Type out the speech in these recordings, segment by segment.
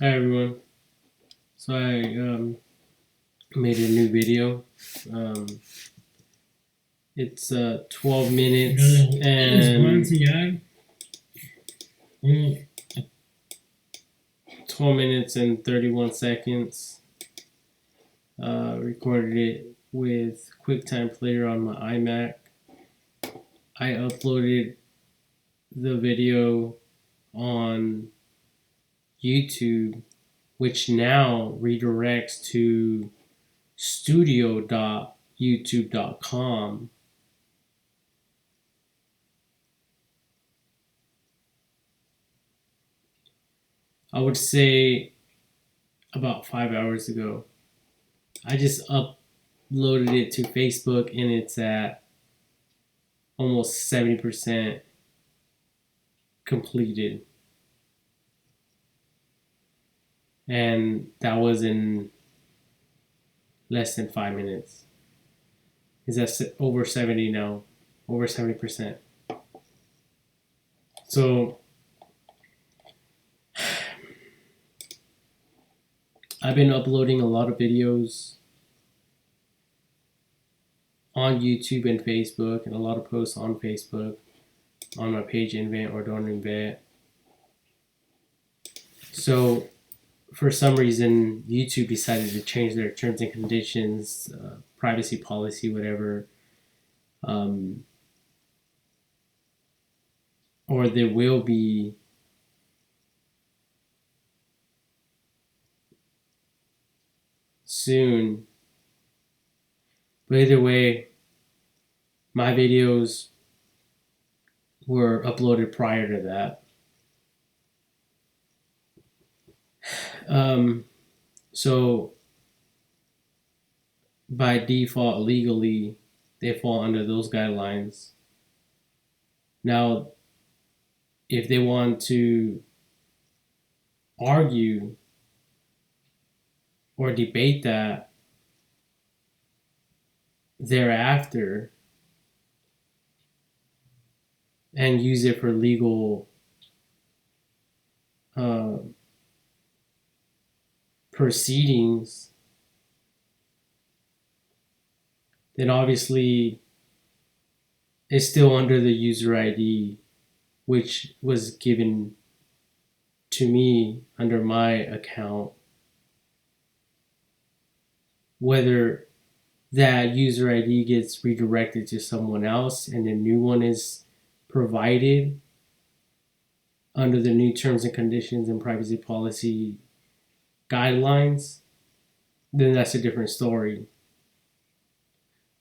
Hi everyone. So I made a new video. Um, it's 12 minutes and 12 minutes and 31 seconds. Recorded it with QuickTime Player on my iMac. I uploaded the video on YouTube, which now redirects to studio.youtube.com. I would say about 5 hours ago. I just uploaded it to Facebook and it's at almost 70% completed. And that was in less than 5 minutes. Is that over 70 now? Over 70%. So I've been uploading a lot of videos on YouTube and Facebook, and a lot of posts on Facebook on my page Invent or Don't Invent. So for some reason, YouTube decided to change their terms and conditions, privacy policy, whatever, or there will be soon. But either way, my videos were uploaded prior to that. So by default, legally, they fall under those guidelines. Now, if they want to argue or debate that thereafter and use it for legal proceedings, then obviously it's still under the user ID, which was given to me under my account. Whether that user ID gets redirected to someone else and a new one is provided under the new terms and conditions and privacy policy guidelines, then that's a different story.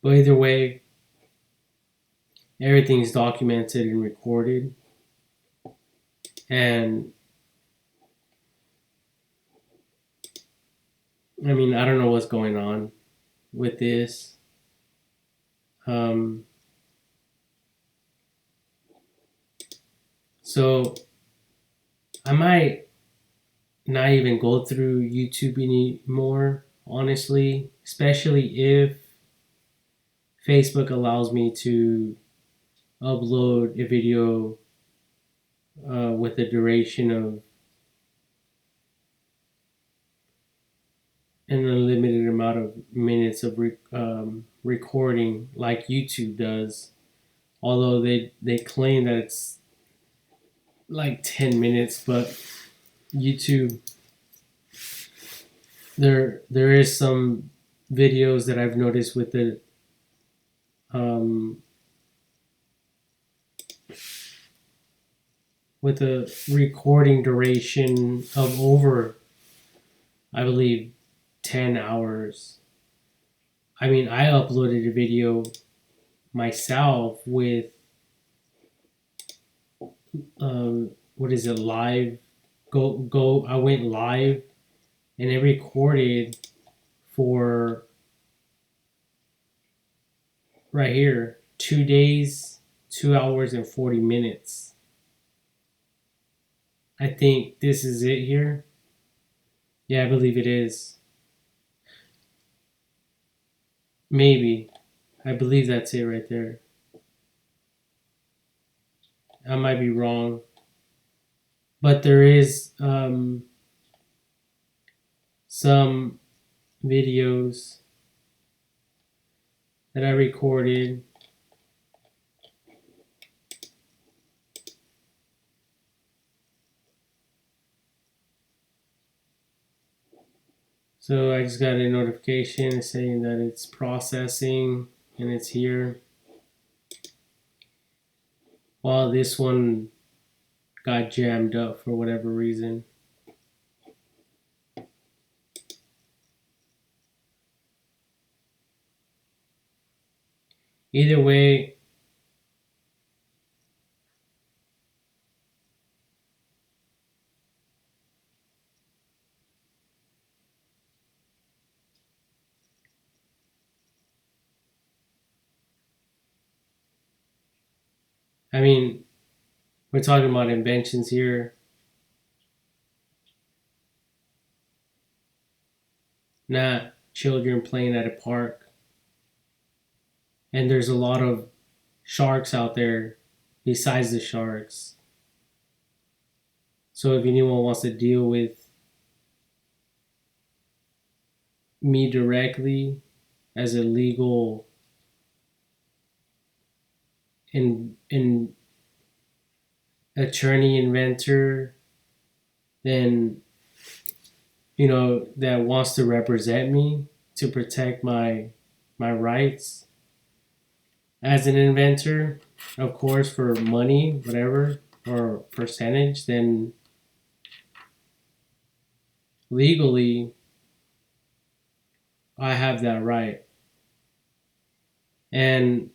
But either way, everything's documented and recorded. And I mean, I don't know what's going on with this. So I might not even go through YouTube anymore, honestly, especially if Facebook allows me to upload a video with a duration of an unlimited amount of minutes of recording like YouTube does. Although they claim that it's like 10 minutes, but YouTube, there is some videos that I've noticed with the recording duration of over, I believe, 10 hours. I mean, I uploaded a video myself with what is it, live go I went live and it recorded for right here 2 days, 2 hours and 40 minutes. I think this is it here. Yeah, I believe it is. Maybe. I believe that's it right there. I might be wrong. But there is some videos that I recorded. So I just got a notification saying that it's processing and it's here. While this one got jammed up for whatever reason. Either way, I mean, we're talking about inventions here, not children playing at a park. And there's a lot of sharks out there besides the sharks. So if anyone wants to deal with me directly as a legal in attorney inventor, then that wants to represent me to protect my rights as an inventor, of course, for money, whatever, or percentage, then legally I have that right. And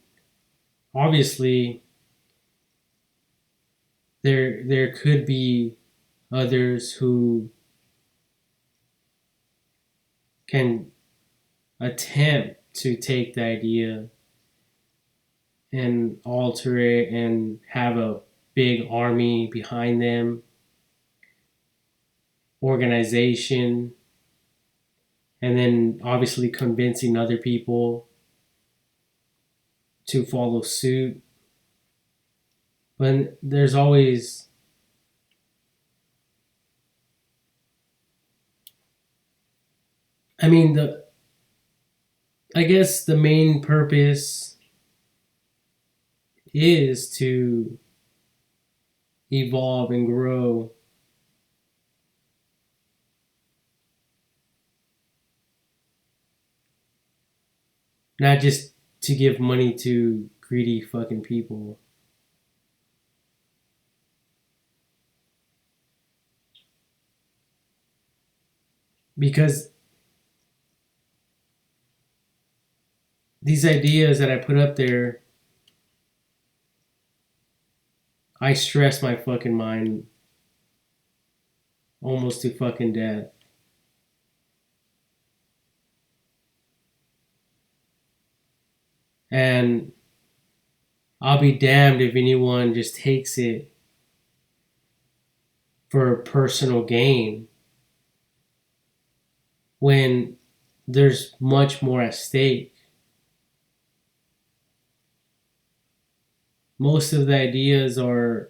obviously there could be others who can attempt to take the idea and alter it and have a big army behind them, organization, and then obviously convincing other people to follow suit. But there's always I guess the main purpose is to evolve and grow. Not just to give money to greedy fucking people. Because these ideas that I put up there, I stress my fucking mind almost to fucking death. And I'll be damned if anyone just takes it for personal gain when there's much more at stake. Most of the ideas are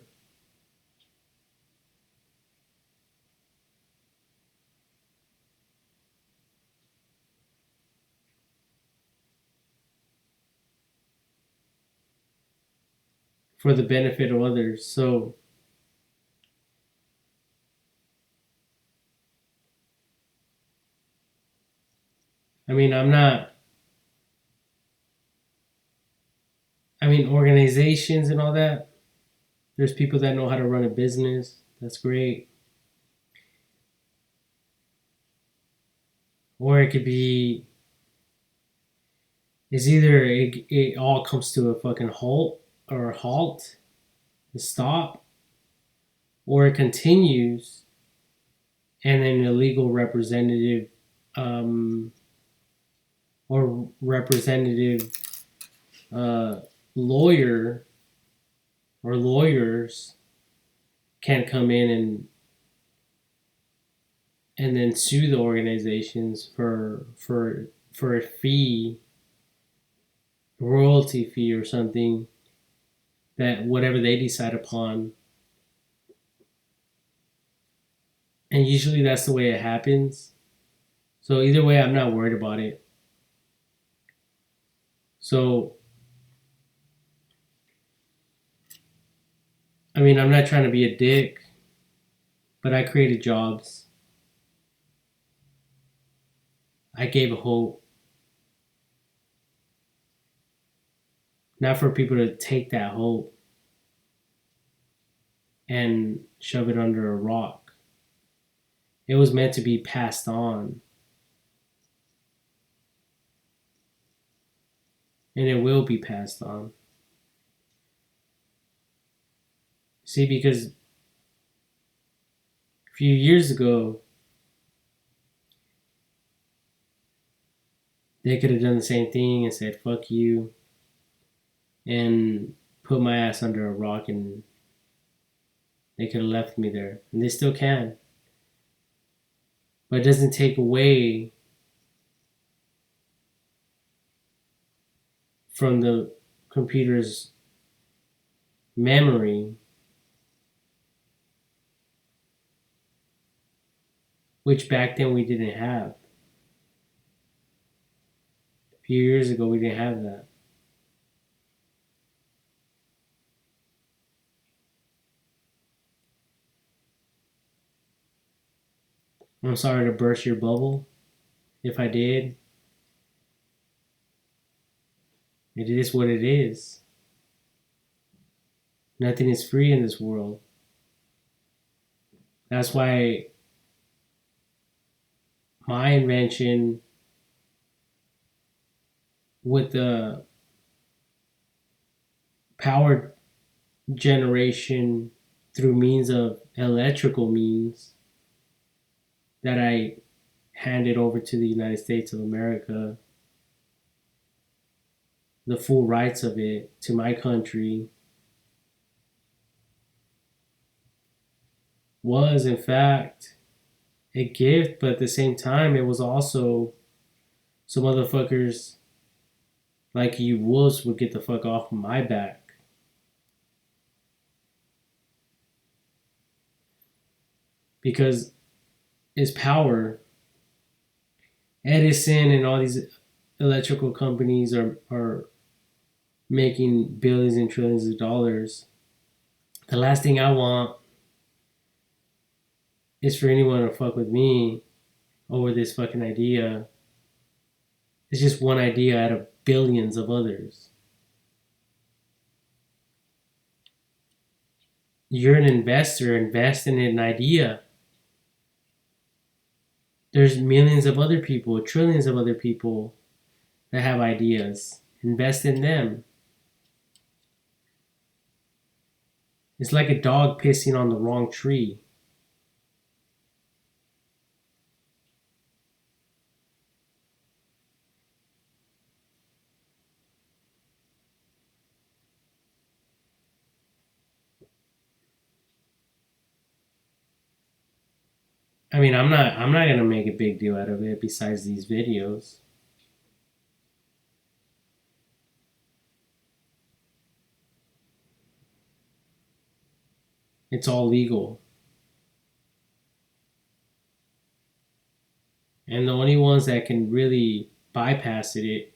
for the benefit of others. So organizations and all that, there's people that know how to run a business. That's great. Or it could be, it's either it all comes to a fucking halt, a stop, or it continues and then a legal representative or representative lawyer or lawyers can come in and then sue the organizations for a fee, royalty fee or something, that whatever they decide upon. And usually that's the way it happens. So either way, I'm not worried about it. So, I mean, I'm not trying to be a dick, but I created jobs. I gave hope. Not for people to take that hope and shove it under a rock. It was meant to be passed on. And it will be passed on. See, because a few years ago, they could have done the same thing and said, fuck you, and put my ass under a rock, and they could have left me there. And they still can. But it doesn't take away from the computer's memory, which back then we didn't have. A few years ago, we didn't have that. I'm sorry to burst your bubble. If I did, it is what it is. Nothing is free in this world. That's why my invention with the power generation through means of electrical means that I handed over to the United States of America, the full rights of it to my country, was in fact a gift, but at the same time, it was also some motherfuckers like you wolves would get the fuck off of my back. Because it's power. Edison and all these electrical companies are making billions and trillions of dollars. The last thing I want is for anyone to fuck with me over this fucking idea. It's just one idea out of billions of others. You're an investor, investing in an idea. There's millions of other people, trillions of other people that have ideas. Invest in them. It's like a dog pissing on the wrong tree. I mean, I'm not gonna make a big deal out of it besides these videos. It's all legal. And the only ones that can really bypass it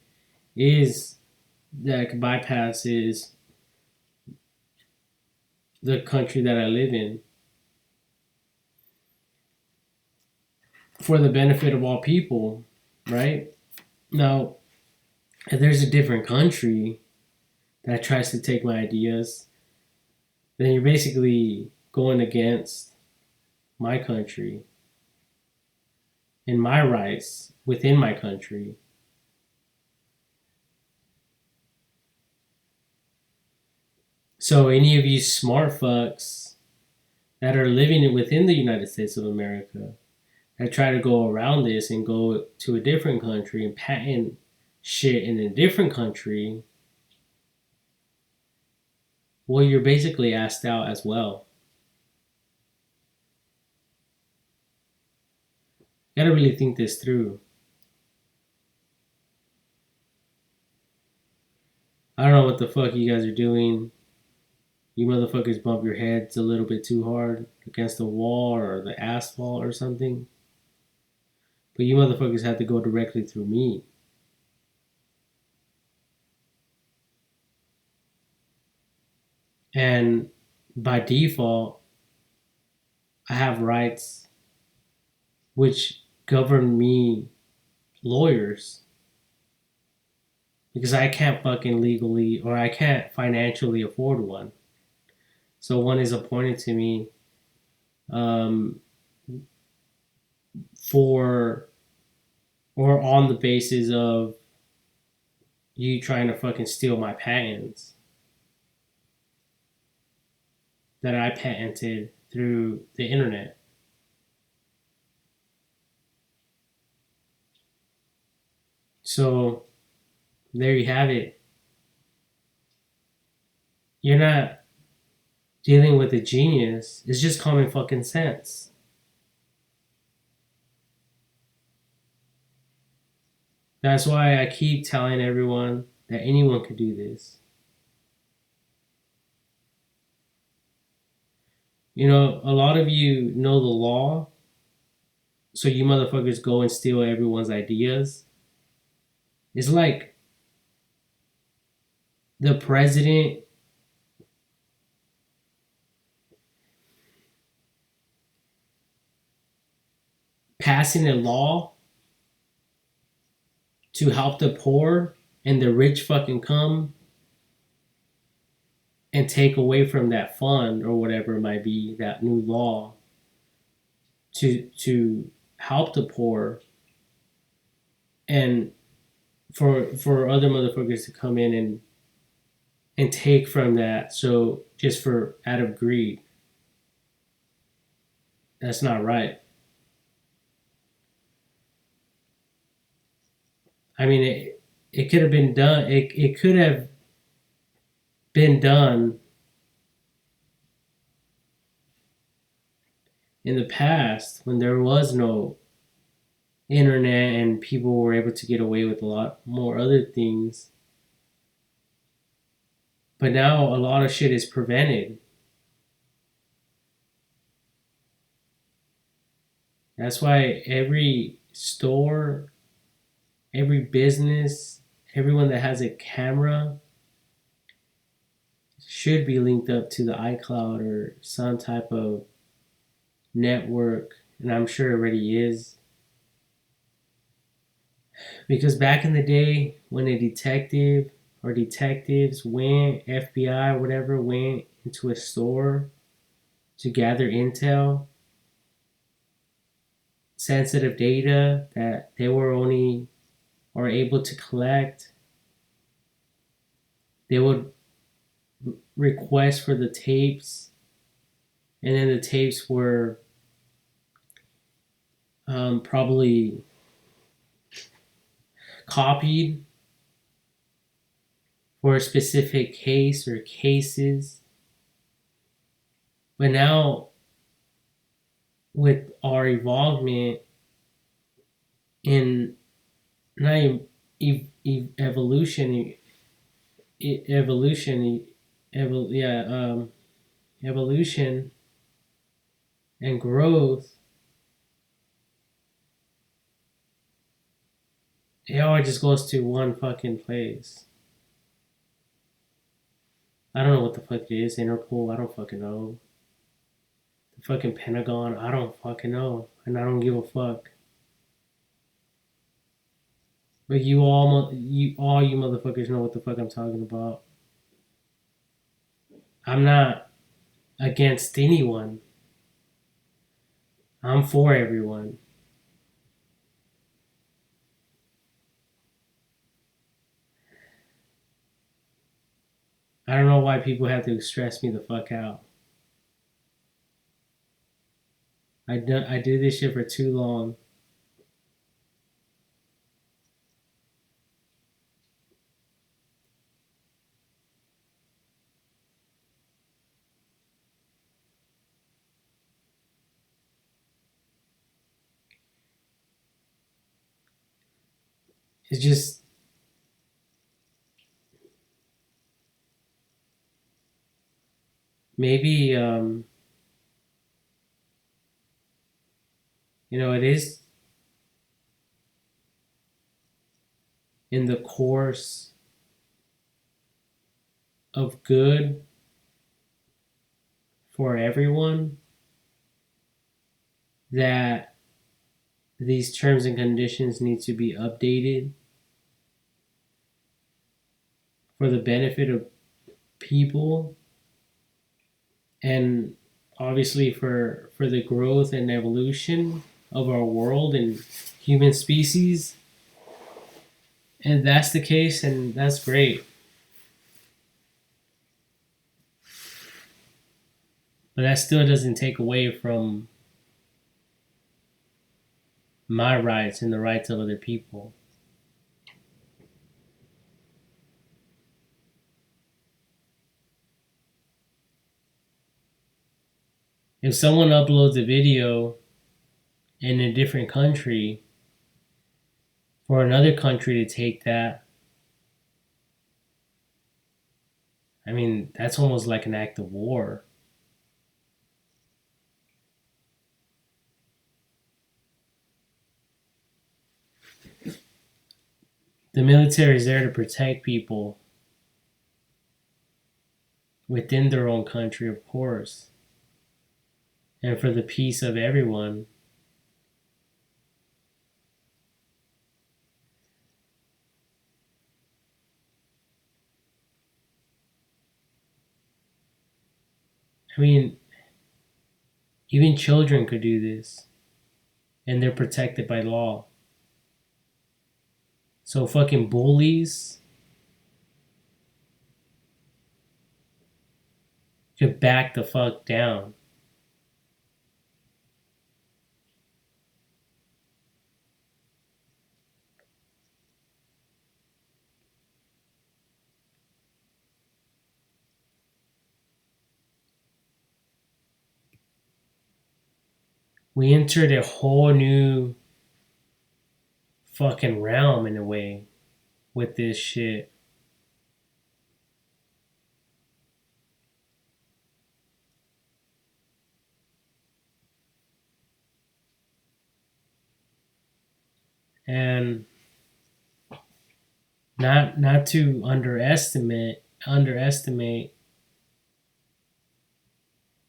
is that can bypass is the country that I live in. For the benefit of all people, right? Now, if there's a different country that tries to take my ideas, then you're basically going against my country and my rights within my country. So any of you smart fucks that are living within the United States of America that try to go around this and go to a different country and patent shit in a different country, well, you're basically asked out as well. You gotta really think this through. I don't know what the fuck you guys are doing. You motherfuckers bump your heads a little bit too hard against the wall or the asphalt or something. But you motherfuckers have to go directly through me. And by default, I have rights which govern me, lawyers, because I can't fucking legally or I can't financially afford one. So one is appointed to me um, for or on the basis of you trying to fucking steal my patents that I patented through the internet. So there you have it. You're not dealing with a genius. It's just common fucking sense. That's why I keep telling everyone that anyone could do this. You know, a lot of you know the law, so you motherfuckers go and steal everyone's ideas. It's like the president passing a law to help the poor and the rich fucking come and take away from that fund or whatever it might be, that new law to help the poor, and for other motherfuckers to come in and take from that, so just for out of greed. That's not right. I mean, it could have been done. It could have been done in the past when there was no internet and people were able to get away with a lot more other things. But now a lot of shit is prevented. That's why every store, every business, everyone that has a camera should be linked up to the iCloud or some type of network, and I'm sure it already is. Because back in the day, when a detective or detectives went, FBI or whatever, went into a store to gather intel, sensitive data that they were only or able to collect, they would request for the tapes, and then the tapes were probably copied for a specific case or cases. But now, with our involvement in not evolution, evolution and growth, it all just goes to one fucking place. I don't know what the fuck it is. Interpol, I don't fucking know. The fucking Pentagon, I don't fucking know. And I don't give a fuck. But you motherfuckers know what the fuck I'm talking about. I'm not against anyone. I'm for everyone. I don't know why people have to stress me the fuck out. I did this shit for too long. It's just maybe it is in the course of good for everyone, that these terms and conditions need to be updated for the benefit of people and obviously for the growth and evolution of our world and human species. And that's the case, and that's great. But that still doesn't take away from my rights and the rights of other people. If someone uploads a video in a different country, for another country to take that, I mean, that's almost like an act of war. The military is there to protect people within their own country, of course, and for the peace of everyone. I mean, even children could do this, and they're protected by law. So fucking bullies could back the fuck down. We entered a whole new fucking realm in a way with this shit. And not to underestimate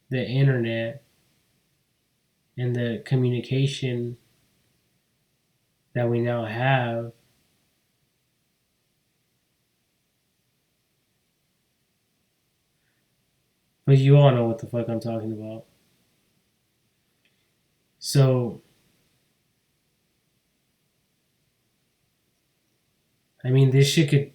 the internet and the communication that we now have. But you all know what the fuck I'm talking about. So, I mean, this shit could.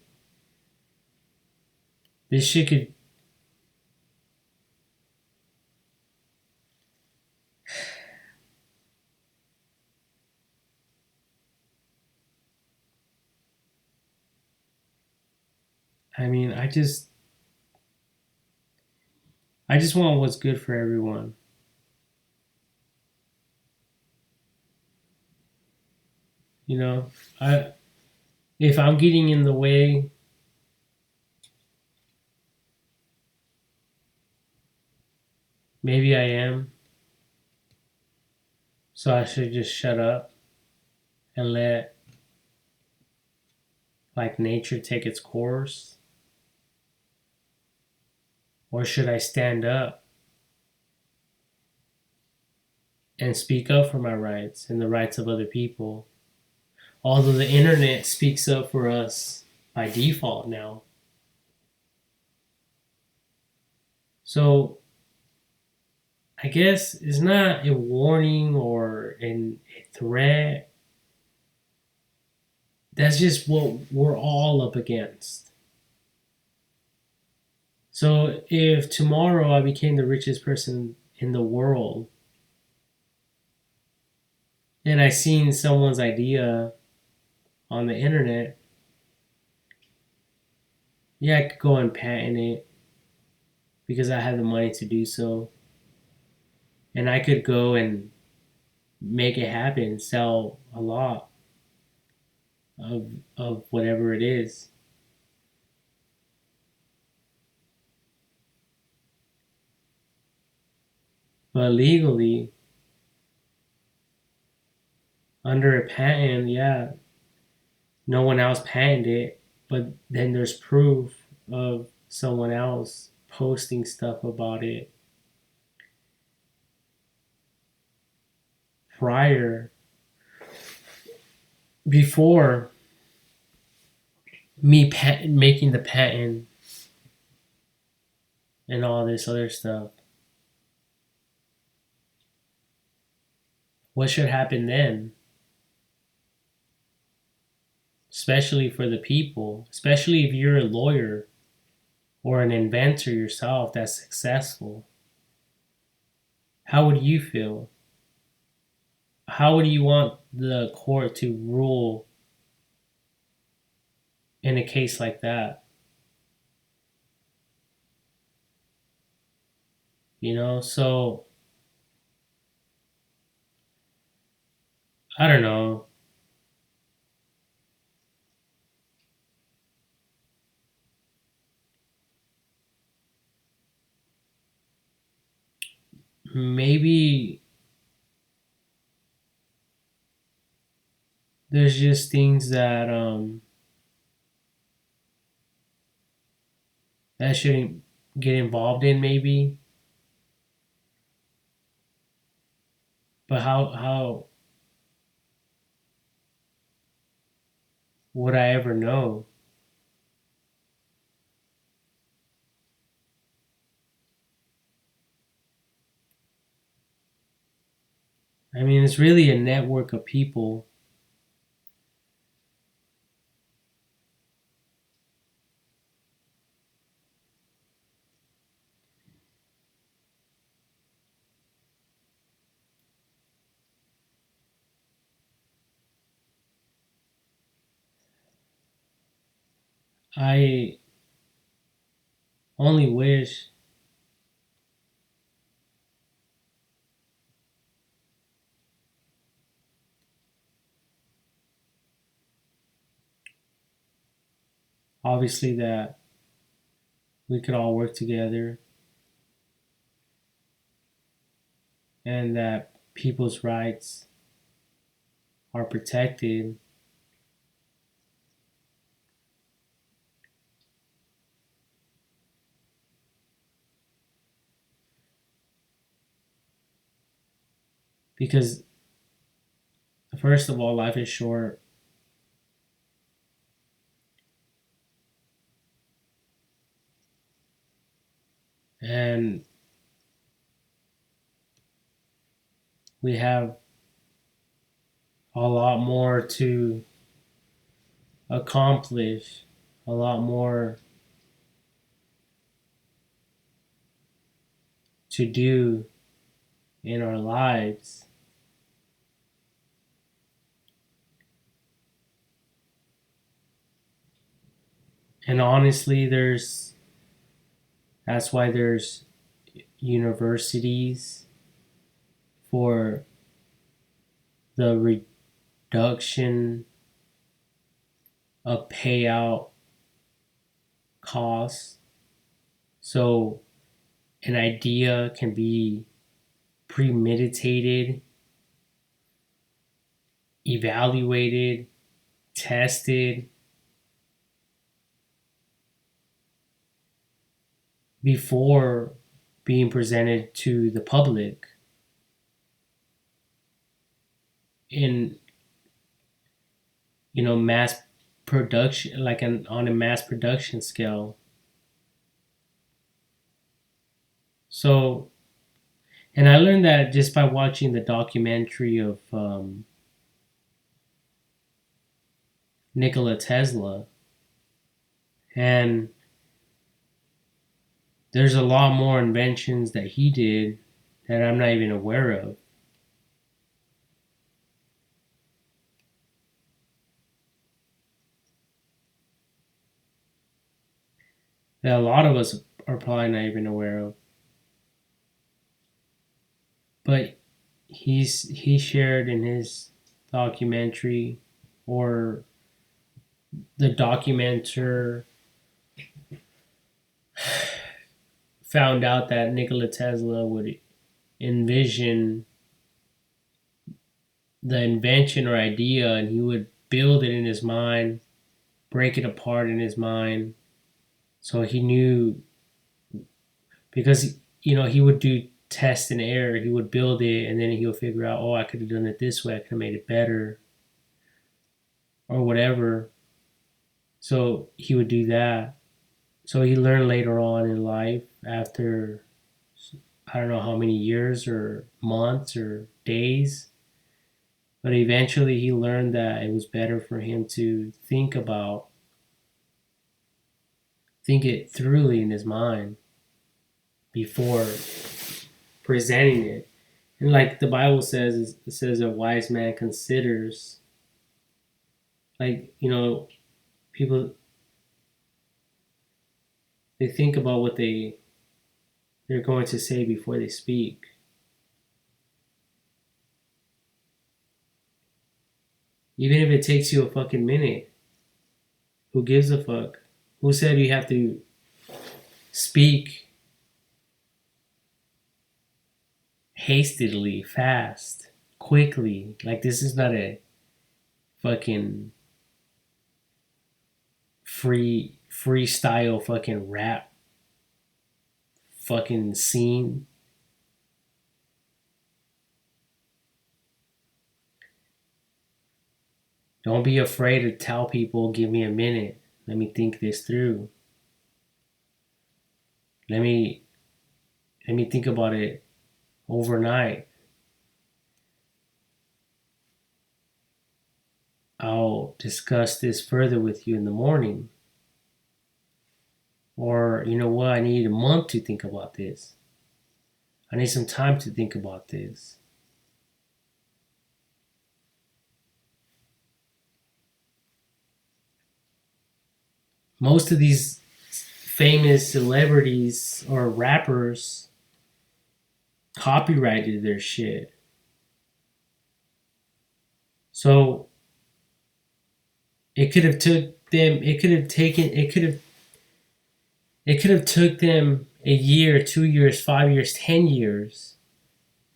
I mean, I just want what's good for everyone. You know, if I'm getting in the way, maybe I am. So I should just shut up and let like nature take its course? Or should I stand up and speak up for my rights and the rights of other people? Although the internet speaks up for us by default now. So I guess it's not a warning or a threat. That's just what we're all up against. So if tomorrow I became the richest person in the world and I seen someone's idea on the internet, yeah, I could go and patent it because I have the money to do so. And I could go and make it happen, sell a lot of whatever it is. But legally, under a patent, yeah, No one else patented it, but then there's proof of someone else posting stuff about it prior, before me making the patent and all this other stuff. What should happen then? Especially for the people, especially if you're a lawyer or an inventor yourself that's successful. How would you feel? How would you want the court to rule in a case like that? So I don't know. Maybe there's just things that I shouldn't get involved in, maybe. But how would I ever know? I mean, it's really a network of people. I only wish obviously that we could all work together and that people's rights are protected. Because, first of all, life is short, and we have a lot more to accomplish, a lot more to do in our lives. And honestly, that's why there's universities for the reduction of payout costs. So an idea can be premeditated, evaluated, tested before being presented to the public in mass production, like on a mass production scale. So, and I learned that just by watching the documentary of Nikola Tesla. And there's a lot more inventions that he did that I'm not even aware of. That a lot of us are probably not even aware of. But he shared in his documentary, or the documenter found out that Nikola Tesla would envision the invention or idea, and he would build it in his mind, break it apart in his mind. So he knew, because, he would do test and error. He would build it and then he would figure out, oh, I could have done it this way. I could have made it better or whatever. So he would do that. So he learned later on in life, after I don't know how many years or months or days, but eventually he learned that it was better for him to think it thoroughly in his mind before presenting it. And like the Bible says, it says a wise man considers, like, people, they think about what they're going to say before they speak. Even if it takes you a fucking minute, who gives a fuck? Who said you have to speak hastily, fast, quickly? Like, this is not a fucking freestyle fucking rap fucking scene. Don't be afraid to tell people, give me a minute. Let me think this through. Let me think about it overnight. I'll discuss this further with you in the morning. Or, you know what, I need a month to think about this. I need some time to think about this. Most of these famous celebrities or rappers copyrighted their shit. So it could have took them a year, 2 years, 5 years, 10 years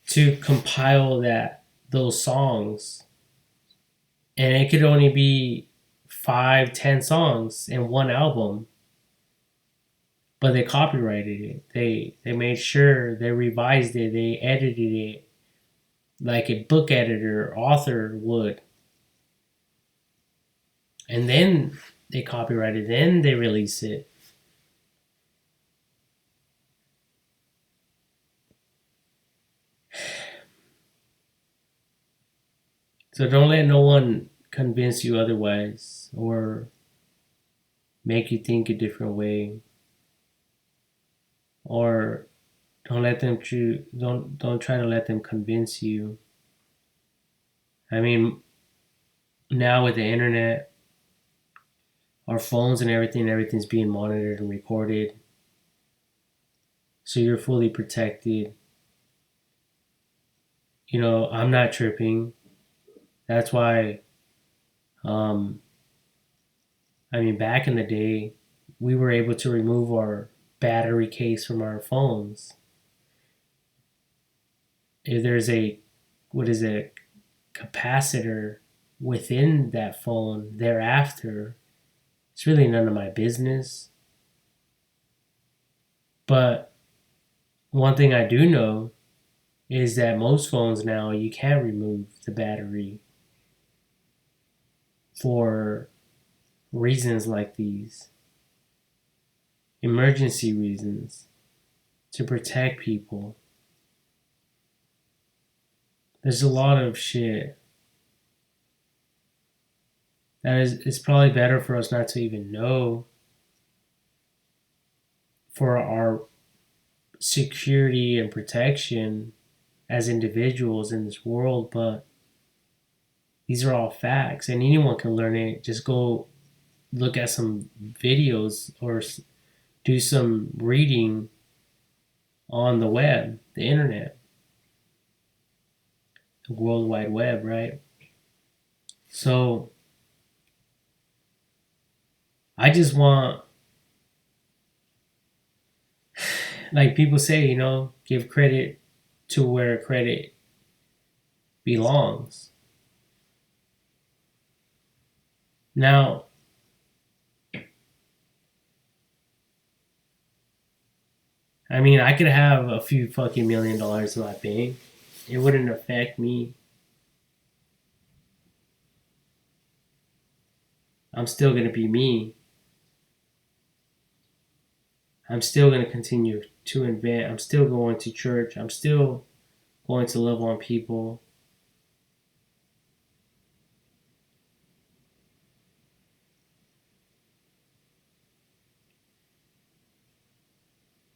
to compile those songs. And it could only be 5, 10 songs in one album. But they copyrighted it. They made sure, they revised it, they edited it like a book editor or author would. And then they copyright it, then they release it. So don't let no one convince you otherwise or make you think a different way. Or don't try to let them convince you. I mean, now with the internet, our phones and everything's being monitored and recorded. So you're fully protected. I'm not tripping. That's why, back in the day, we were able to remove our battery case from our phones. If there's a capacitor within that phone thereafter, it's really none of my business. But one thing I do know is that most phones now, you can't remove the battery for reasons like these. Emergency reasons, to protect people. There's a lot of shit that it's probably better for us not to even know, for our security and protection as individuals in this world. But these are all facts and anyone can learn it. Just go look at some videos or do some reading on the web, the internet, the World Wide Web, right? So I just want, like people say, give credit to where credit belongs. Now, I mean, I could have a few fucking $1 million in my bank. It wouldn't affect me. I'm still gonna be me. I'm still gonna continue to invent. I'm still going to church. I'm still going to love on people.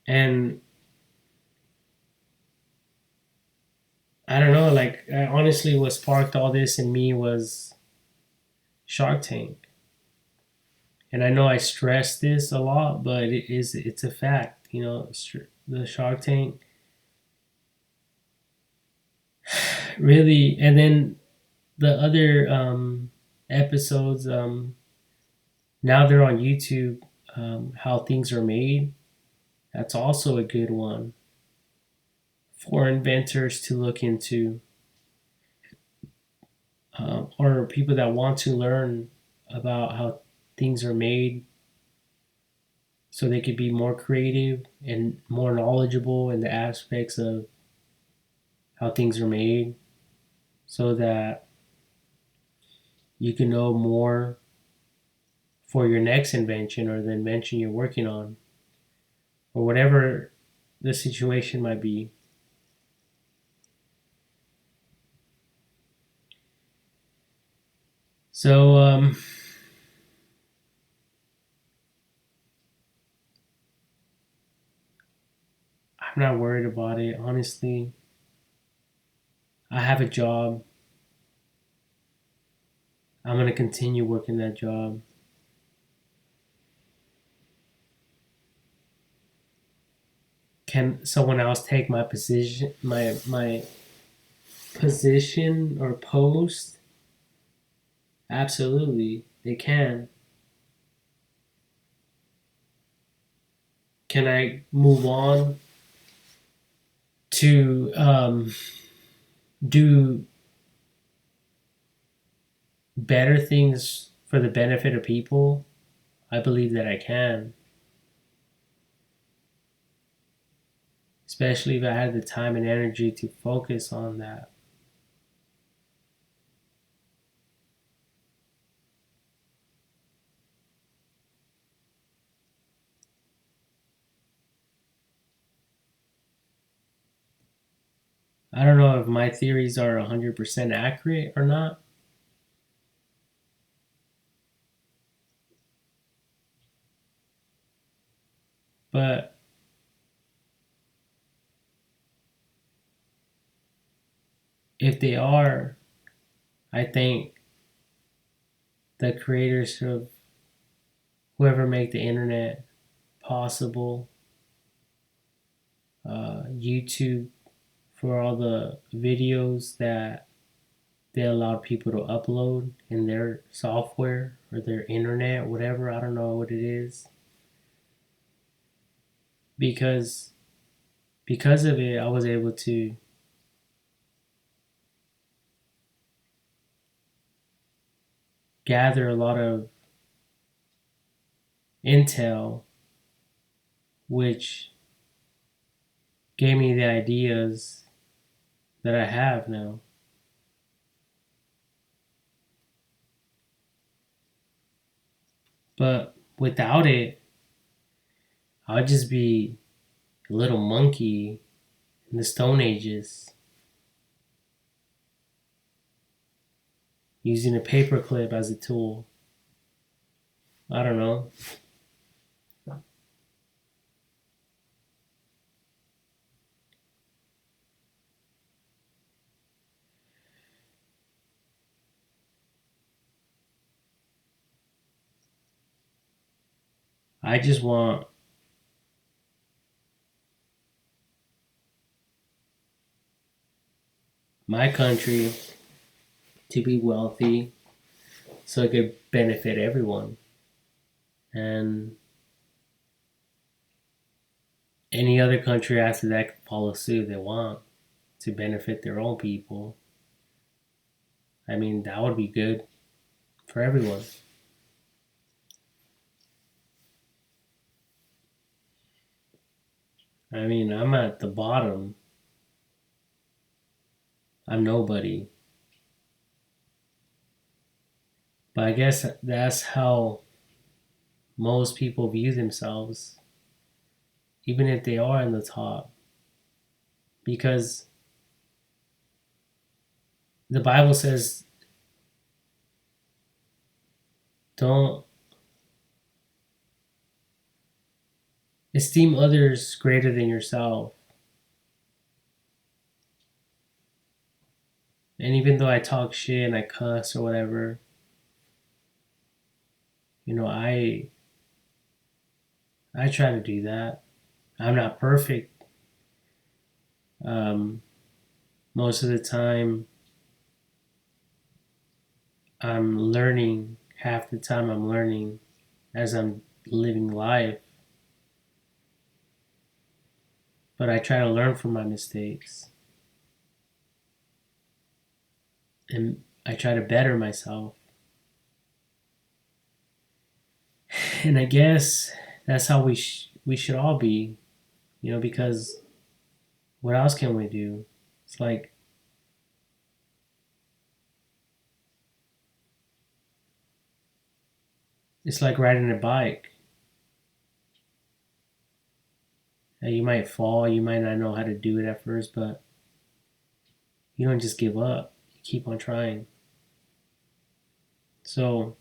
And I don't know, like, honestly, what sparked all this in me was Shark Tank. And I know I stress this a lot, but it's a fact. You know, the Shark Tank really, and then the other episodes. Now they're on YouTube. How things are made. That's also a good one for inventors to look into, or people that want to learn about how things are made, so they could be more creative and more knowledgeable in the aspects of how things are made, so that you can know more for your next invention or the invention you're working on, or whatever the situation might be. So, I'm not worried about it. Honestly, I have a job. I'm going to continue working that job. Can someone else take my position, my position or post? Absolutely, they can. Can I move on to do better things for the benefit of people? I believe that I can, especially if I had the time and energy to focus on that. I don't know if my theories are 100% accurate or not, but if they are, I think the creators of whoever make the internet possible, YouTube for all the videos that they allowed people to upload in their software or their internet, whatever. I don't know what it is. Because because of it, I was able to gather a lot of intel, which gave me the ideas that I have now. But without it, I'd just be a little monkey in the Stone Ages using a paperclip as a tool. I don't know. I just want my country to be wealthy so it could benefit everyone. And any other country after that could follow suit if they want to benefit their own people. I mean, that would be good for everyone. I mean, I'm at the bottom. I'm nobody. But I guess that's how most people view themselves, even if they are in the top. Because the Bible says, don't esteem others greater than yourself. And even though I talk shit and I cuss or whatever, you know, I try to do that. I'm not perfect. Um, Most of the time, I'm learning. Half the time, I'm learning as I'm living life. But I try to learn from my mistakes, and I try to better myself. And I guess that's how we should all be, you know, because what else can we do? It's like it's like riding a bike. You might fall, you might not know how to do it at first, but you don't just give up. You keep on trying. So,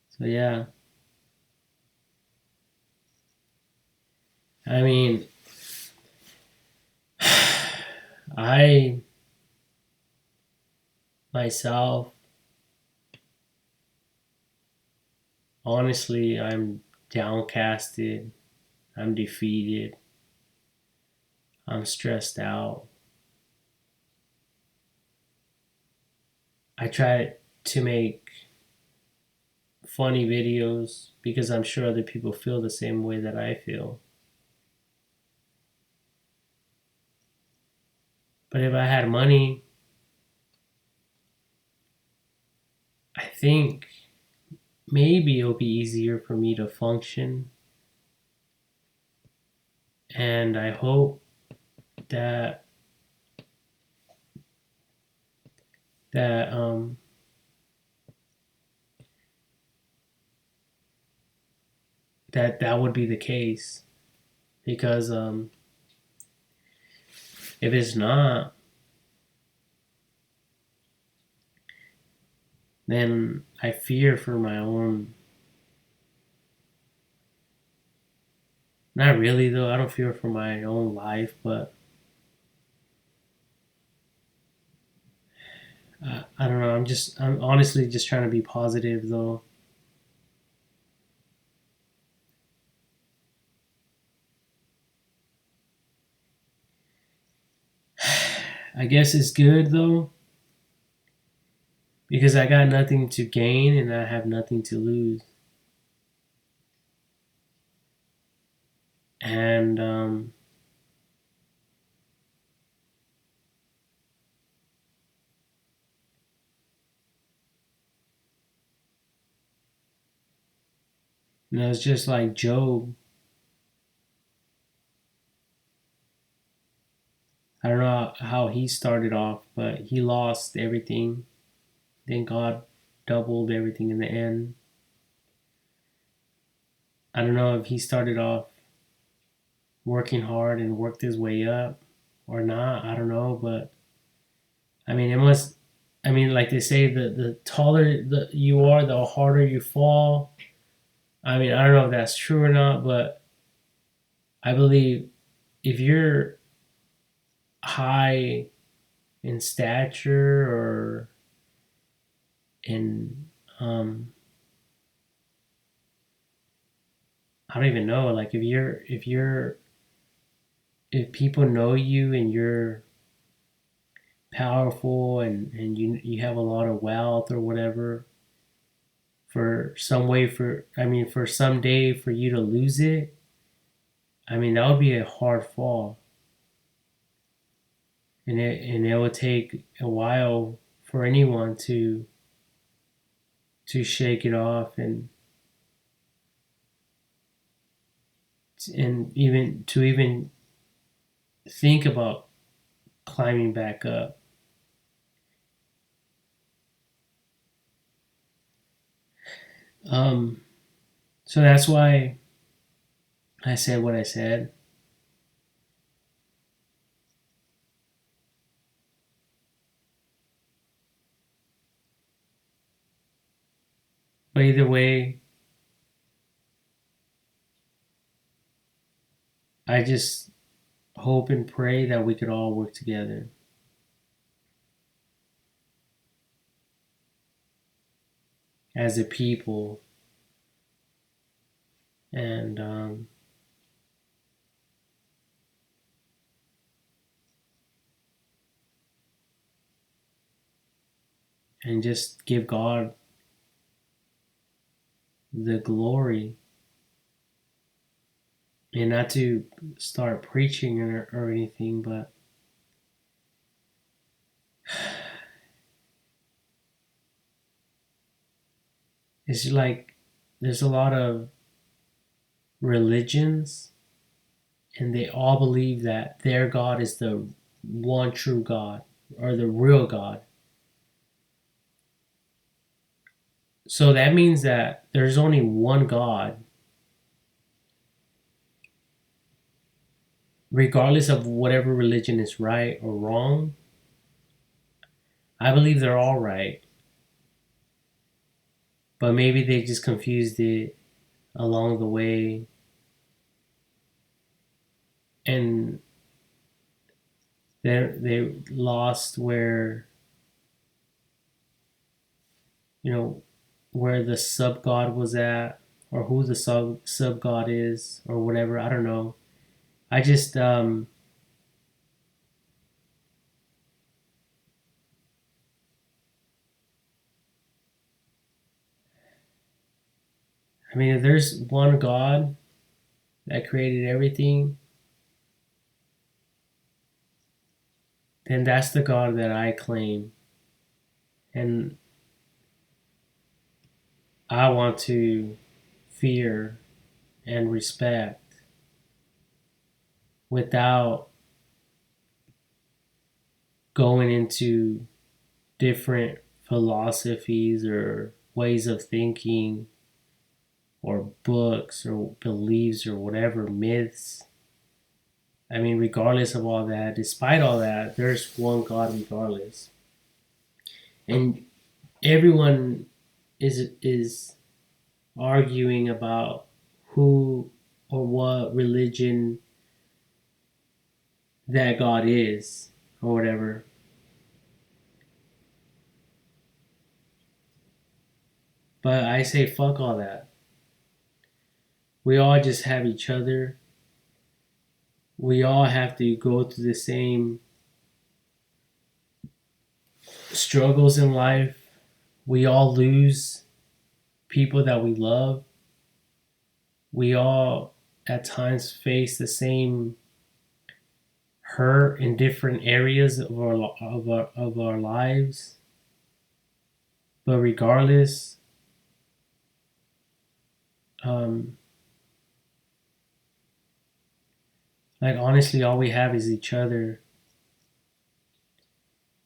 so yeah. I mean, I myself, honestly, I'm downcasted. I'm defeated. I'm stressed out. I try to make funny videos because I'm sure other people feel the same way that I feel. But if I had money, I think maybe it'll be easier for me to function. And I hope that that um that would be the case because if it's not, then I fear for my own. Not really though. I don't fear for my own life, but I don't know. I'm honestly just trying to be positive though. I guess it's good though because I got nothing to gain and I have nothing to lose. And it's just like Job. I don't know how he started off, but he lost everything. Then God doubled everything in the end. I don't know if he started off working hard and worked his way up or not. I don't know, but I mean, it must. I mean, like they say, the taller you are, the harder you fall. I mean, I don't know if that's true or not, but I believe if you're high in stature or in I don't even know, like if people know you and you're powerful and you have a lot of wealth or whatever, for some way for I mean for some day for you to lose it, I mean that would be a hard fall, and it would take a while for anyone to to shake it off and even think about climbing back up. Um, so that's why I said what I said. But either way, I just hope and pray that we could all work together as a people and and just give God the glory, and not to start preaching or anything, but it's like there's a lot of religions, and they all believe that their God is the one true God or the real God. So that means that there's only one God, regardless of whatever religion is right or wrong. I believe they're all right, but maybe they just confused it along the way, and they lost you know where the sub god was at, or who the sub god is, or whatever. I don't know. I just I mean, if there's one God that created everything, then that's the God that I claim, and I want to fear and respect without going into different philosophies or ways of thinking or books or beliefs or whatever, myths. I mean, regardless of all that, despite all that, there's one God regardless. And everyone is arguing about who or what religion that God is or whatever. But I say fuck all that. We all just have each other. We all have to go through the same struggles in life. We all lose people that we love. We all at times face the same hurt in different areas of our lives. But regardless, um, like honestly, all we have is each other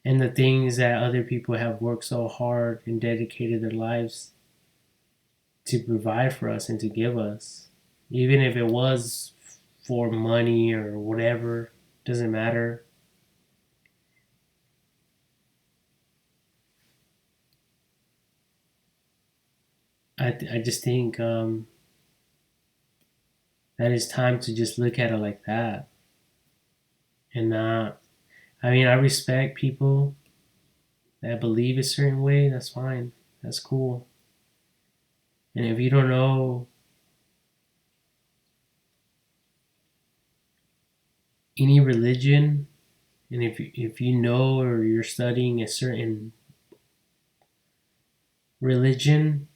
and the things that other people have worked so hard and dedicated their lives to provide for us and to give us. Even if it was for money or whatever, doesn't matter. I just think that it's time to just look at it like that. And not, I mean, I respect people that believe a certain way. That's fine. That's cool. And if you don't know any religion, and if you know or you're studying a certain religion,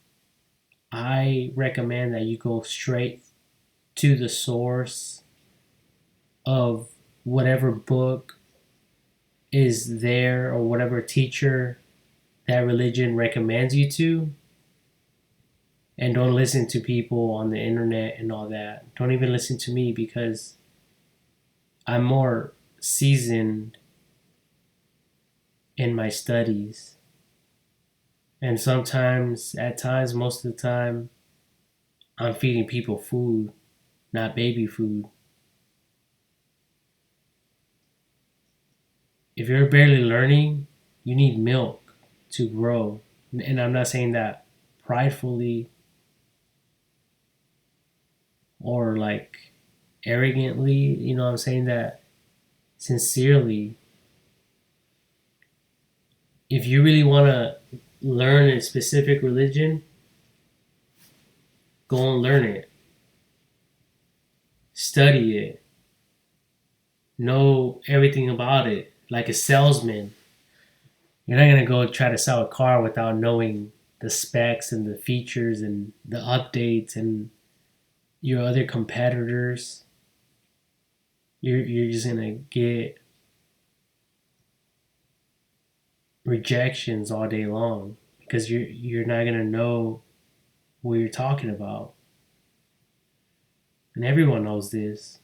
I recommend that you go straight to the source of whatever book is there or whatever teacher that religion recommends you to, And don't listen to people on the internet and all that. Don't even listen to me because I'm more seasoned in my studies. And sometimes, at times, most of the time, I'm feeding people food, not baby food. If you're barely learning, you need milk to grow. And I'm not saying that pridefully or like arrogantly, I'm saying that sincerely. If you really want to learn a specific religion, go and learn it, study it, know everything about it, like a salesman. You're not gonna go try to sell a car without knowing the specs and the features and the updates and your other competitors. You're just gonna get rejections all day long because you're not gonna know what you're talking about. And everyone knows this.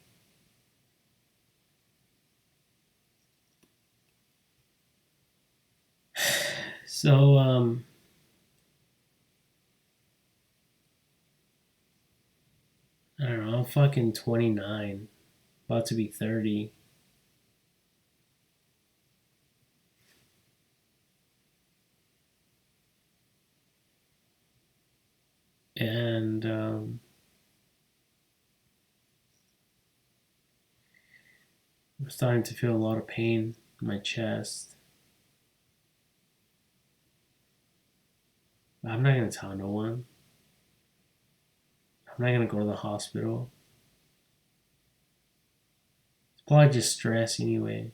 So I don't know, I'm fucking 29, about to be 30. And I'm starting to feel a lot of pain in my chest. I'm not gonna tell no one. I'm not gonna go to the hospital. It's probably just stress anyway.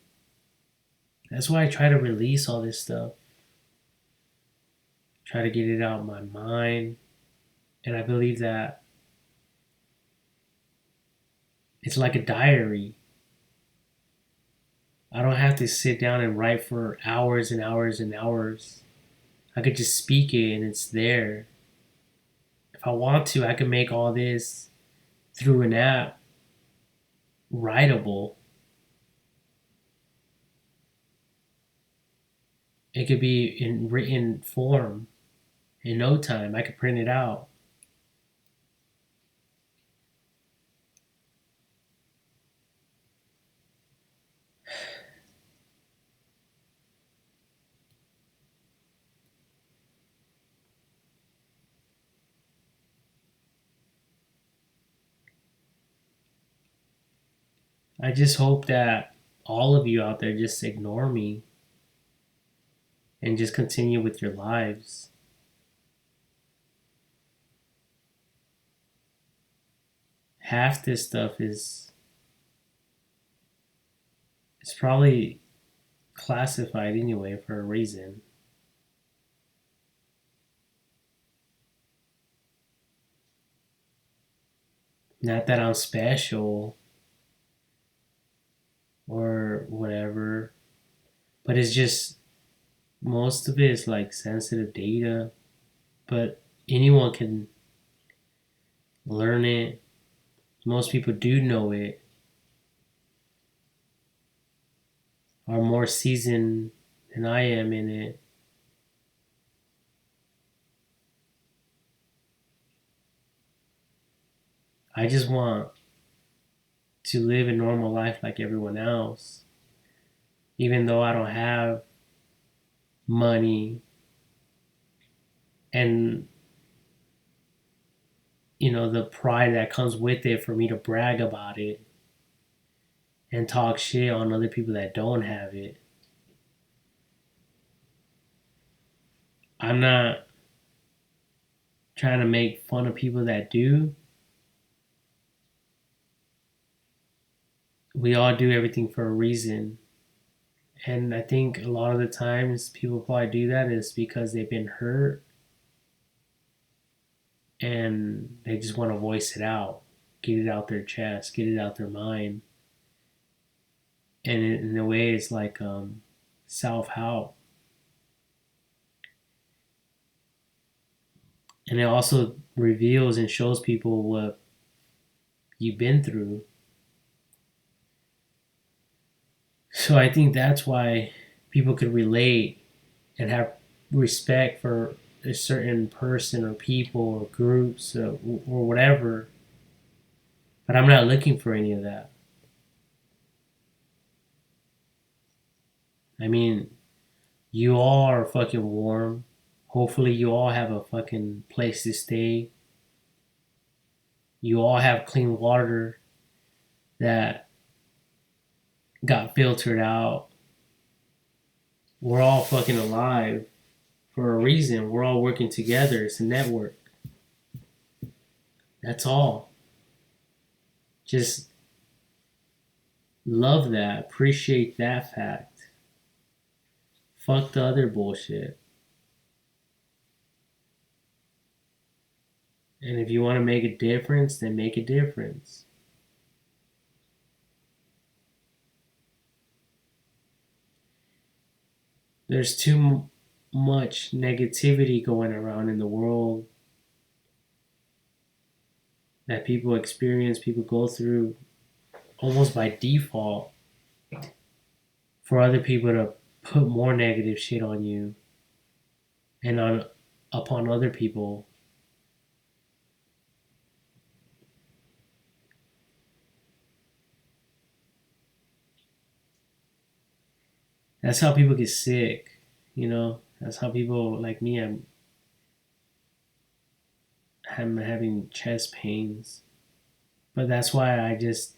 That's why I try to release all this stuff. Try to get it out of my mind. And I believe that it's like a diary. I don't have to sit down and write for hours and hours and hours. I could just speak it and it's there. If I want to, I can make all this through an app writable. It could be in written form in no time. I could print it out. I just hope that all of you out there just ignore me and just continue with your lives. Half this stuff is it's probably classified anyway for a reason. Not that I'm special or whatever, but it's just most of it is like sensitive data, but anyone can learn it. Most people do know it, are more seasoned than I am in it. I just want to live a normal life like everyone else, even though I don't have money and the pride that comes with it for me to brag about it and talk shit on other people that don't have it. I'm not trying to make fun of people that do. We all do everything for a reason. And I think a lot of the times people probably do that is because they've been hurt and they just want to voice it out, get it out their chest, get it out their mind. And in a way, it's like self help. And it also reveals and shows people what you've been through. So I think that's why people could relate and have respect for a certain person or people or groups or whatever. But I'm not looking for any of that. I mean, you all are fucking warm. Hopefully, you all have a fucking place to stay. You all have clean water that got filtered out. We're all fucking alive for a reason. We're all working together. It's a network. That's all. Just love that. Appreciate that fact. Fuck the other bullshit. And if you want to make a difference, then make a difference. There's too much negativity going around in the world that people experience, people go through almost by default for other people to put more negative shit on you and on upon other people. That's how people get sick, you know? That's how people like me, I'm having chest pains. But that's why I just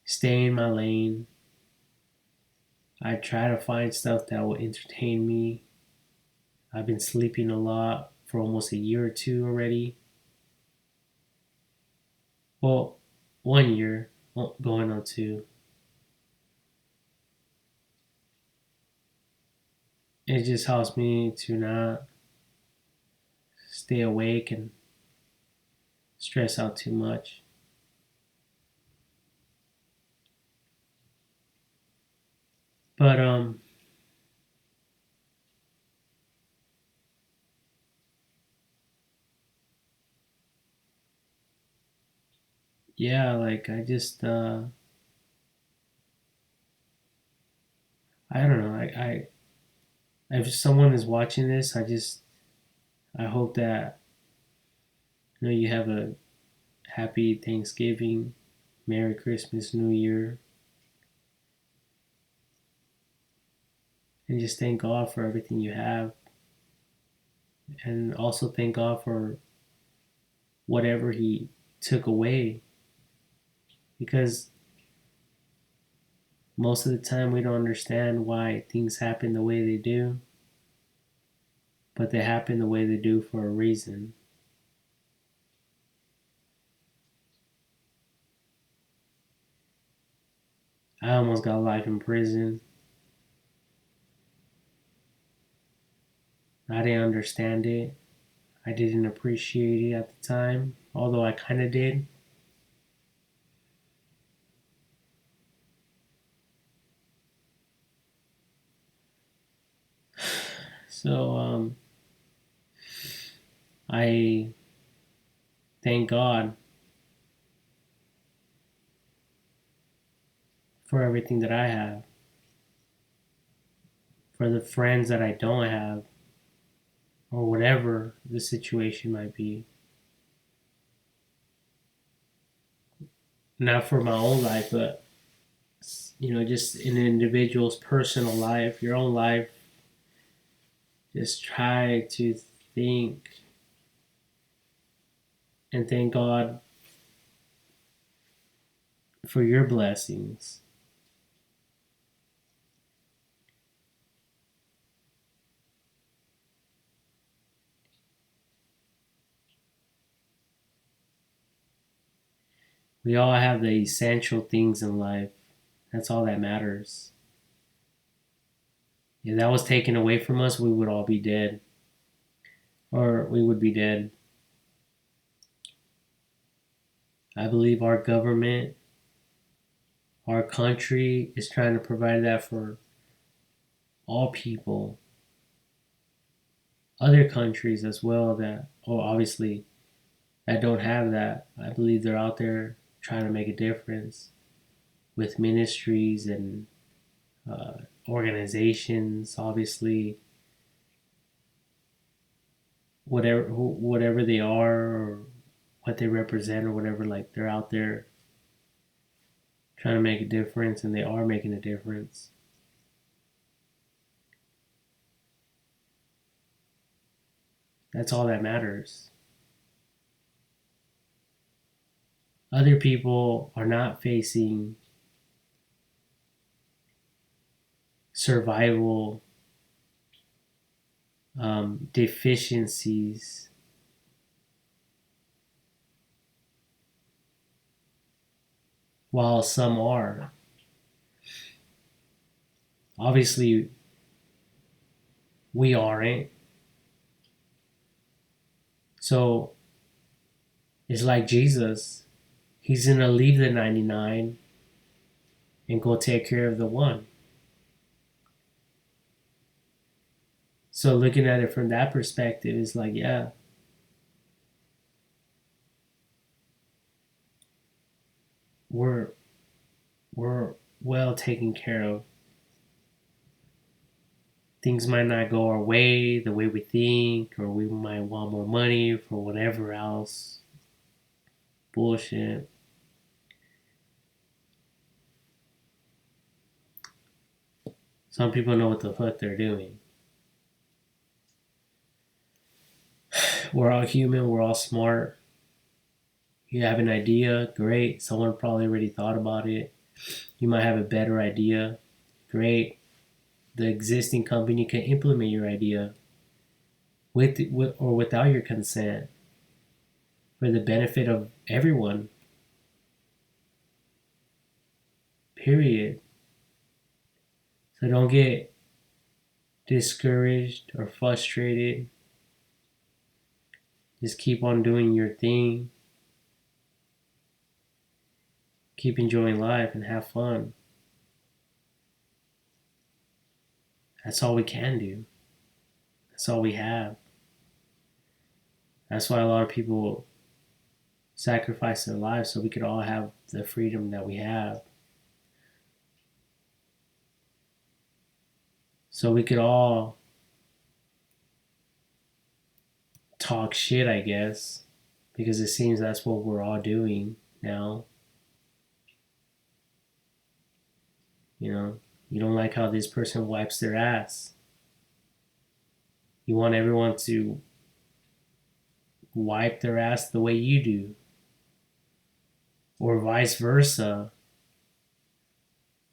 stay in my lane. I try to find stuff that will entertain me. I've been sleeping a lot for almost a year or two already. Well, 1 year, going on 2. It just helps me to not stay awake and stress out too much. But yeah, like I just I don't know. If someone is watching this, I hope that you have a happy Thanksgiving, Merry Christmas, New Year, and just thank God for everything you have, and also thank God for whatever He took away, because most of the time we don't understand why things happen the way they do, but they happen the way they do for a reason. I almost got life in prison. I didn't understand it. I didn't appreciate it at the time, although I kind of did. So I thank God for everything that I have, for the friends that I don't have, or whatever the situation might be. Not for my own life, but just in an individual's personal life, your own life. Just try to think and thank God for your blessings. We all have the essential things in life. That's all that matters. If that was taken away from us, we would all be dead. Or we would be dead. I believe our government, our country is trying to provide that for all people. other countries as well that, oh, obviously, that don't have that. I believe they're out there trying to make a difference with ministries and uh, organizations, obviously, whatever they are or what they represent or whatever, like they're out there trying to make a difference, and they are making a difference. That's all that matters. Other people are not facing survival deficiencies while some are. Obviously, we aren't. So it's like Jesus. He's going to leave the 99 and go take care of the one. So looking at it from that perspective, it's like, yeah, we're we're well taken care of. Things might not go our way the way we think, or we might want more money for whatever else bullshit. Some people know what the fuck they're doing. We're all human, we're all smart. You have an idea, great. Someone probably already thought about it. You might have a better idea, great. The existing company can implement your idea with or without your consent for the benefit of everyone. Period. So don't get discouraged or frustrated. Just keep on doing your thing. Keep enjoying life and have fun. That's all we can do. That's all we have. That's why a lot of people sacrifice their lives so we could all have the freedom that we have. So we could all talk shit, I guess, because it seems that's what we're all doing now. You know, you don't like how this person wipes their ass. You want everyone to wipe their ass the way you do, or vice versa.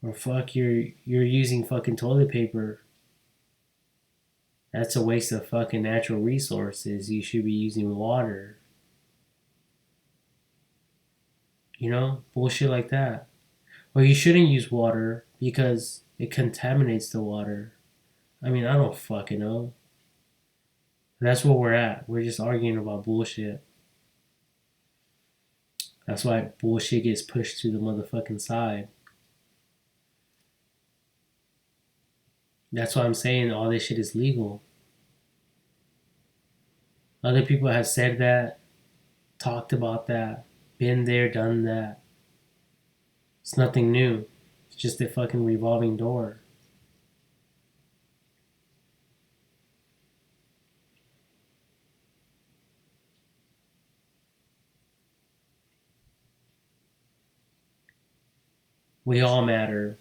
Or fuck, you're using fucking toilet paper. That's a waste of fucking natural resources. You should be using water. You know, bullshit like that. Or you shouldn't use water because it contaminates the water. I mean, I don't fucking know. That's where we're at. We're just arguing about bullshit. That's why bullshit gets pushed to the motherfucking side. That's why I'm saying all this shit is legal. Other people have said that, talked about that, been there, done that. It's nothing new. It's just a fucking revolving door. We all matter.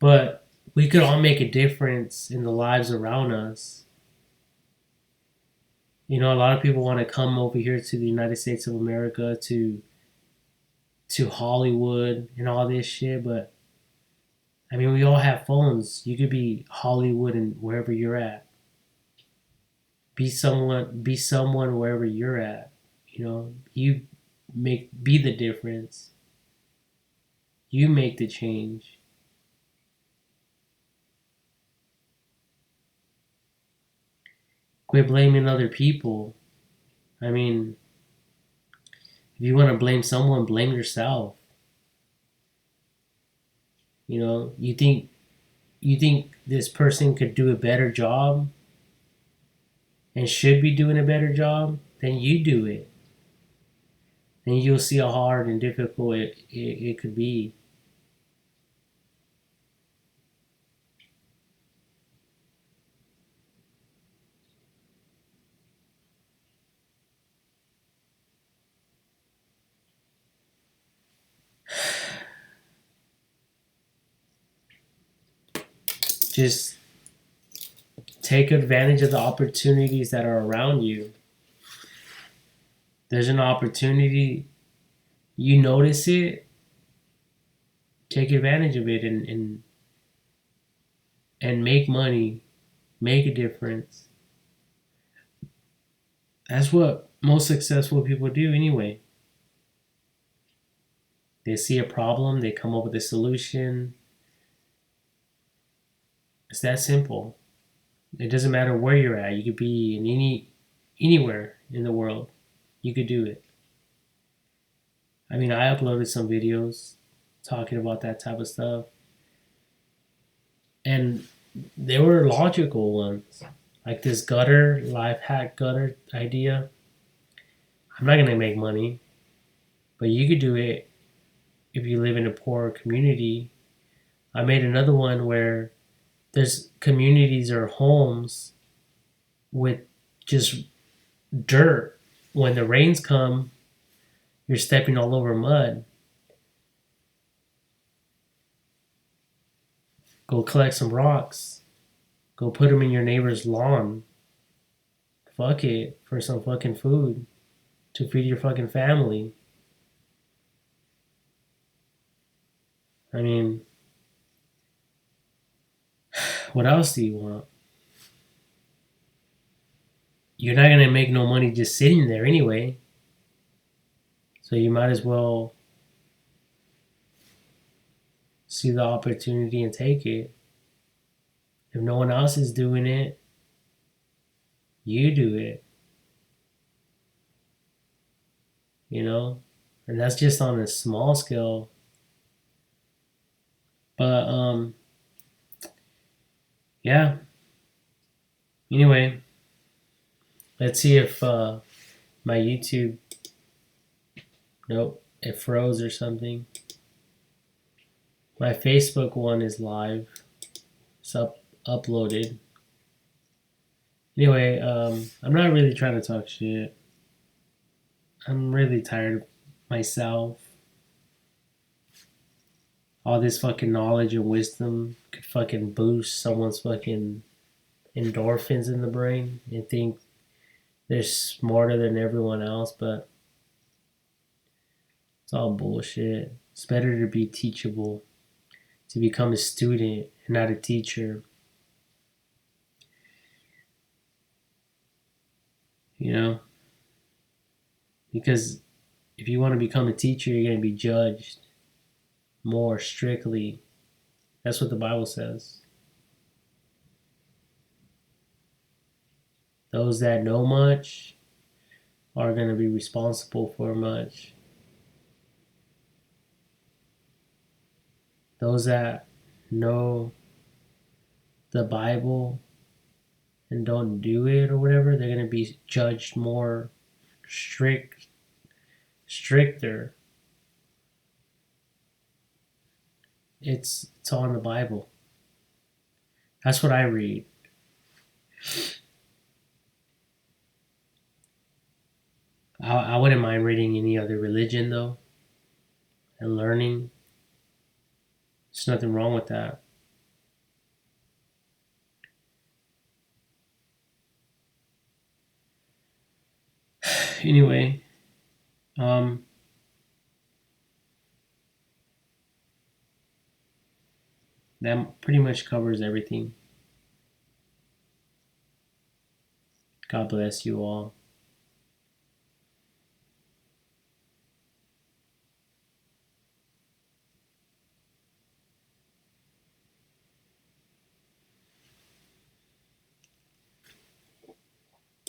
But we could all make a difference in the lives around us. You know, a lot of people want to come over here to the United States of America to Hollywood and all this shit, but I mean, we all have phones. You could be Hollywood and wherever you're at. Be someone wherever you're at. You know, you be the difference. You make the change. Quit blaming other people. I mean, if you want to blame someone, blame yourself. You know, you think this person could do a better job and should be doing a better job, then you do it. Then you'll see how hard and difficult it could be. Just take advantage of the opportunities that are around you. There's an opportunity, you notice it, take advantage of it and make money, make a difference. That's what most successful people do anyway. They see a problem, they come up with a solution. It's that simple. It doesn't matter where you're at. You could be in anywhere in the world. You could do it. I mean, I uploaded some videos talking about that type of stuff, and they were logical ones. Like this gutter life hack gutter idea. I'm not gonna make money, but you could do it if you live in a poor community. I made another one where there's communities or homes with just dirt. When the rains come, you're stepping all over mud. Go collect some rocks. Go put them in your neighbor's lawn. Fuck it, for some fucking food to feed your fucking family. I mean, what else do you want? You're not gonna make no money just sitting there anyway. So you might as well see the opportunity and take it. If no one else is doing it, you do it. You know? And that's just on a small scale. But yeah. Anyway, let's see if my YouTube, nope, it froze or something. My Facebook one is live. It's uploaded. Anyway, I'm not really trying to talk shit. I'm really tired of myself. All this fucking knowledge and wisdom could fucking boost someone's fucking endorphins in the brain and think they're smarter than everyone else, but it's all bullshit. It's better to be teachable, to become a student and not a teacher. You know? Because if you want to become a teacher, you're going to be judged more strictly. That's what the Bible says. Those that know much are going to be responsible for much. Those that know the Bible and don't do it or whatever, they're going to be judged more stricter. It's all in the Bible. That's what I read. I wouldn't mind reading any other religion though and learning. There's nothing wrong with that. Anyway, that pretty much covers everything. God bless you all.